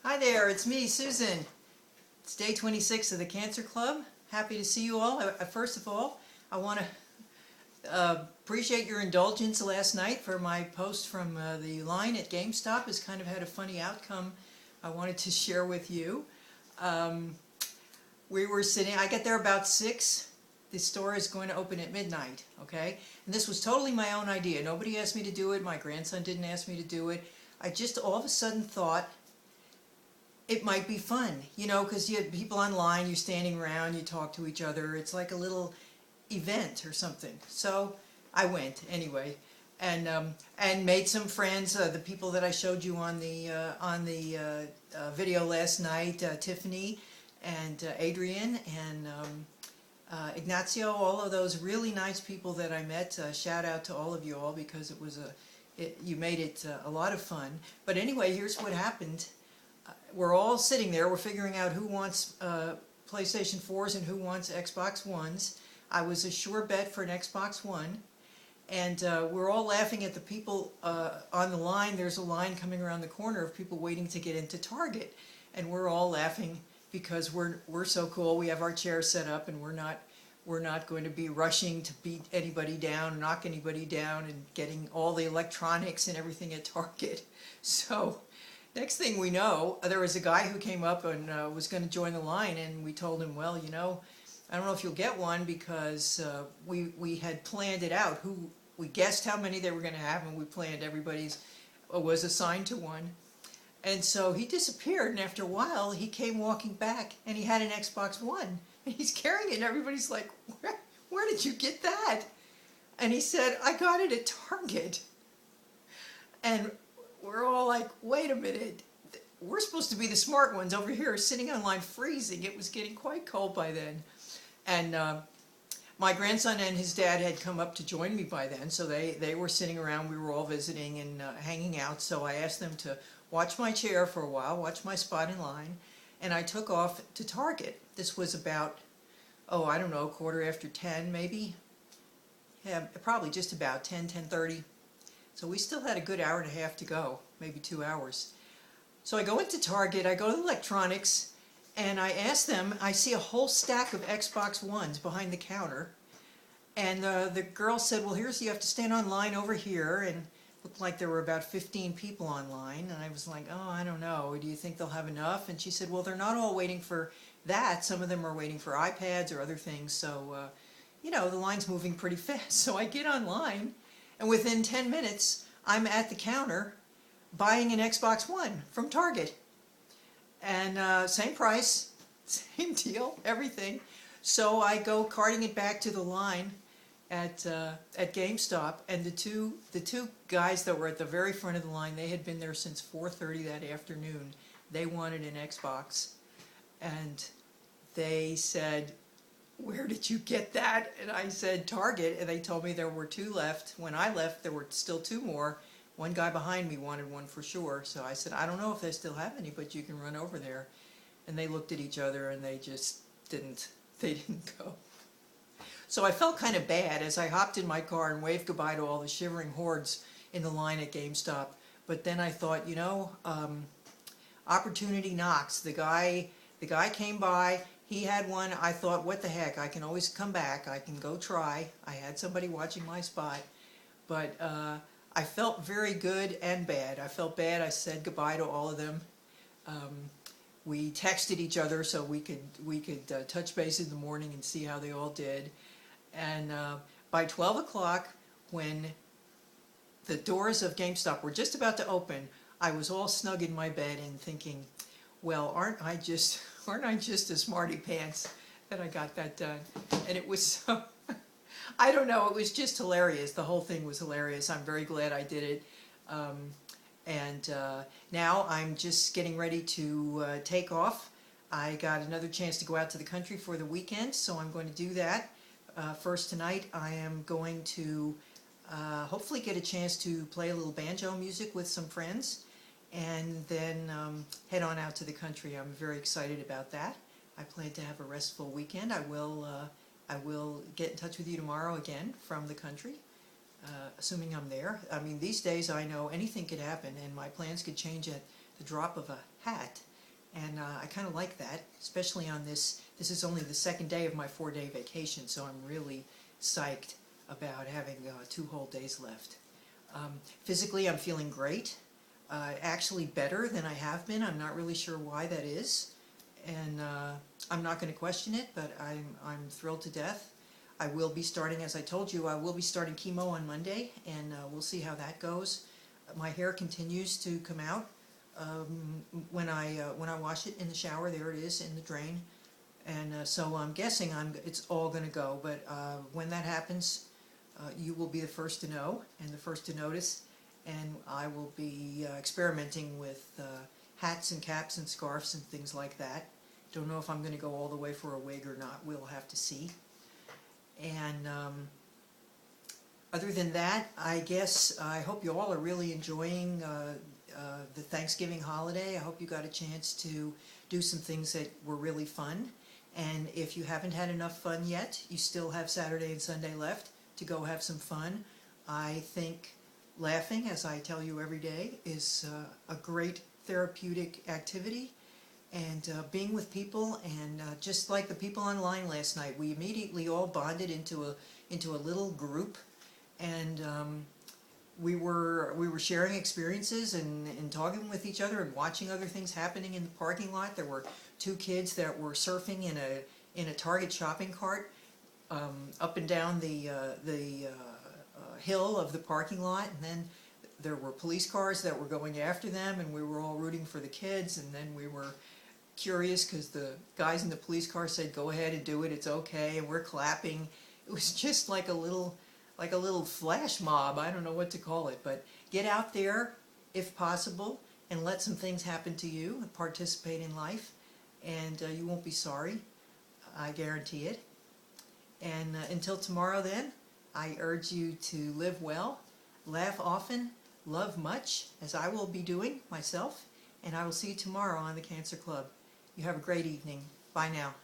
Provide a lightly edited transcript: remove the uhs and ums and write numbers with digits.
Hi there, it's me, Susan. It's day 26 of the Cancer Club. Happy to see you all. First of all, I want to appreciate your indulgence last night for my post from the line at GameStop. Has kind of had a funny outcome I wanted to share with you. We were sitting, I get there about 6. The store is going to open at midnight, okay? And this was totally my own idea. Nobody asked me to do it. My grandson didn't ask me to do it. I just all of a sudden thought, it might be fun, you know, because you have people online, you're standing around, you talk to each other. It's like a little event or something. So I went anyway, and made some friends. The people that I showed you on the video last night, Tiffany and Adrian and Ignacio, all of those really nice people that I met. Shout out to all of you all because it was you made it a lot of fun. But anyway, here's what happened. We're all sitting there, we're figuring out who wants PlayStation 4s and who wants Xbox Ones. I was a sure bet for an Xbox One, and we're all laughing at the people on the line. There's a line coming around the corner of people waiting to get into Target, and we're all laughing because we're so cool. We have our chairs set up, and we're not going to be rushing to beat anybody down, knock anybody down, and getting all the electronics and everything at Target. So next thing we know, there was a guy who came up and was going to join the line, and we told him, well, you know, I don't know if you'll get one because we had planned it out. We guessed how many they were going to have, and we planned everybody's was assigned to one. And so he disappeared, and after a while, he came walking back, and he had an Xbox One, and he's carrying it, and everybody's like, where did you get that? And he said, I got it at Target. And we're all like, wait a minute, we're supposed to be the smart ones over here sitting online freezing. It was getting quite cold by then. And my grandson and his dad had come up to join me by then, so they were sitting around. We were all visiting and hanging out, so I asked them to watch my chair for a while, watch my spot in line, and I took off to Target. This was about, oh, I don't know, 10:15 maybe? Yeah, probably just about 10:30. So we still had a good hour and a half to go, maybe 2 hours. So I go into Target, I go to electronics, and I ask them, I see a whole stack of Xbox Ones behind the counter, and the girl said, well, you have to stand online over here, and it looked like there were about 15 people online, and I was like, oh, I don't know, do you think they'll have enough? And she said, well, they're not all waiting for that, some of them are waiting for iPads or other things, so, you know, the line's moving pretty fast. So I get online, and within 10 minutes, I'm at the counter buying an Xbox One from Target. And same price, same deal, everything. So I go carting it back to the line at GameStop, and the two guys that were at the very front of the line, they had been there since 4:30 that afternoon. They wanted an Xbox, and they said, where did you get that? And I said, Target, and they told me there were 2 left. When I left, there were still 2 more. One guy behind me wanted one for sure, so I said, I don't know if they still have any, but you can run over there. And they looked at each other, and they just didn't go. So I felt kind of bad as I hopped in my car and waved goodbye to all the shivering hordes in the line at GameStop. But then I thought, you know, opportunity knocks. The guy came by. He had one. I thought, what the heck, I can always come back. I can go try. I had somebody watching my spot. But I felt very good and bad. I felt bad. I said goodbye to all of them. We texted each other so we could touch base in the morning and see how they all did. And by 12 o'clock, when the doors of GameStop were just about to open, I was all snug in my bed and thinking, well, aren't I just a smarty pants that I got that done? And it was so, I don't know, it was just hilarious. The whole thing was hilarious. I'm very glad I did it. Now I'm just getting ready to take off. I got another chance to go out to the country for the weekend, so I'm going to do that. First tonight I am going to hopefully get a chance to play a little banjo music with some friends, and then head on out to the country. I'm very excited about that. I plan to have a restful weekend. I will get in touch with you tomorrow again from the country, assuming I'm there. I mean, these days I know anything could happen, and my plans could change at the drop of a hat. And I kind of like that, especially on this. This is only the second day of my 4-day vacation, so I'm really psyched about having 2 whole days left. Physically, I'm feeling great. Actually better than I have been. I'm not really sure why that is, and I'm not going to question it, but I'm thrilled to death. I will be starting, as I told you, I will be starting chemo on Monday, and we'll see how that goes. My hair continues to come out when I wash it in the shower. There it is in the drain, and so I'm guessing it's all going to go. But when that happens, you will be the first to know and the first to notice. And I will be experimenting with hats and caps and scarves and things like that. Don't know if I'm going to go all the way for a wig or not. We'll have to see. And other than that, I guess I hope you all are really enjoying the Thanksgiving holiday. I hope you got a chance to do some things that were really fun. And if you haven't had enough fun yet, you still have Saturday and Sunday left to go have some fun. I think laughing, as I tell you every day, is a great therapeutic activity. And being with people, and just like the people online last night, we immediately all bonded into a little group, and we were sharing experiences and talking with each other and watching other things happening in the parking lot. There were 2 kids that were surfing in a Target shopping cart up and down the hill of the parking lot, and then there were police cars that were going after them, and we were all rooting for the kids, and then we were curious because the guys in the police car said, "Go ahead and do it, it's okay," and we're clapping. It was just like a little flash mob. I don't know what to call it, but get out there if possible and let some things happen to you and participate in life, and you won't be sorry. I guarantee it. And until tomorrow then, I urge you to live well, laugh often, love much, as I will be doing myself, and I will see you tomorrow on the Cancer Club. You have a great evening. Bye now.